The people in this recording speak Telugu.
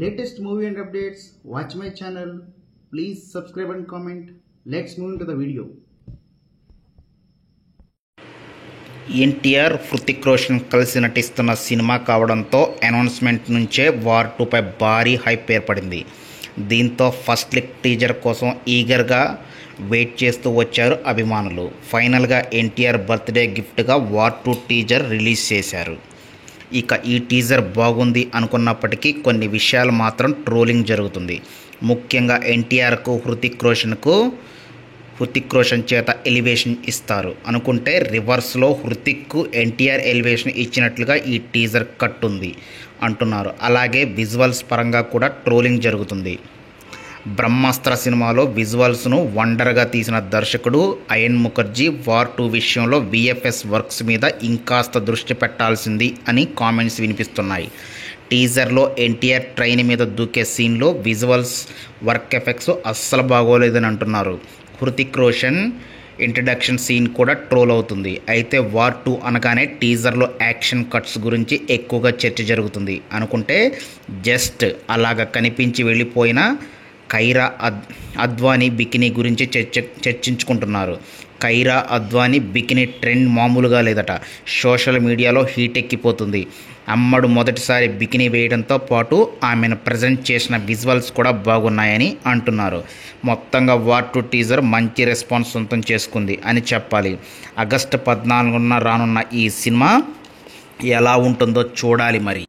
latest movie and updates, watch my channel. Please subscribe and comment. Let's move into the video. NTR Hrithik Roshan కలిసి నటిస్తున్న సినిమా కావడంతో అనౌన్స్మెంట్ నుంచే వార్ 2 పై భారీ హైప్ ఏర్పడింది. దీంతో ఫస్ట్ లుక్ టీజర్ కోసం ఈగర్గా వెయిట్ చేస్తూ వచ్చారు అభిమానులు. ఫైనల్గా ఎన్టీఆర్ బర్త్డే గిఫ్ట్గా వార్ 2 టీజర్ రిలీజ్ చేశారు. ఇక ఈ టీజర్ బాగుంది అనుకున్నప్పటికీ కొన్ని విషయాలు మాత్రం ట్రోలింగ్ జరుగుతుంది. ముఖ్యంగా ఎన్టీఆర్కు హృతిక్ రోషన్ చేత ఎలివేషన్ ఇస్తారు అనుకుంటే రివర్స్లో హృతిక్కు ఎన్టీఆర్ ఎలివేషన్ ఇచ్చినట్లుగా ఈ టీజర్ కట్ ఉంది అంటున్నారు. అలాగే విజువల్స్ పరంగా కూడా ట్రోలింగ్ జరుగుతుంది. బ్రహ్మాస్త్ర సినిమాలో విజువల్స్ను వండర్గా తీసిన దర్శకుడు అయన్ ముఖర్జీ వార్ 2 విషయంలో VFX వర్క్స్ మీద ఇంకాస్త దృష్టి పెట్టాల్సింది అని కామెంట్స్ వినిపిస్తున్నాయి. టీజర్లో ఎన్టీఆర్ ట్రైన్ మీద దూకే సీన్లో విజువల్స్ వర్క్ ఎఫెక్ట్స్ అస్సలు బాగోలేదని అంటున్నారు. హృతిక్ రోషన్ ఇంట్రడక్షన్ సీన్ కూడా ట్రోల్ అవుతుంది. అయితే వార్ 2 అనగానే టీజర్లో యాక్షన్ కట్స్ గురించి ఎక్కువగా చర్చ జరుగుతుంది అనుకుంటే జస్ట్ అలాగ కనిపించి వెళ్ళిపోయిన కైరా అద్వానీ బికినీ గురించి చర్చించుకుంటున్నారు. కైరా అద్వానీ బికినీ ట్రెండ్ మామూలుగా లేదట. సోషల్ మీడియాలో హీట్ ఎక్కిపోతుంది. అమ్మడు మొదటిసారి బికినీ వేయడంతో పాటు ఆమెను ప్రజెంట్ చేసిన విజువల్స్ కూడా బాగున్నాయని అంటున్నారు. మొత్తంగా వార్ 2 టీజర్ మంచి రెస్పాన్స్ సొంతం చేసుకుంది అని చెప్పాలి. ఆగస్టు 14న రానున్న ఈ సినిమా ఎలా ఉంటుందో చూడాలి మరి.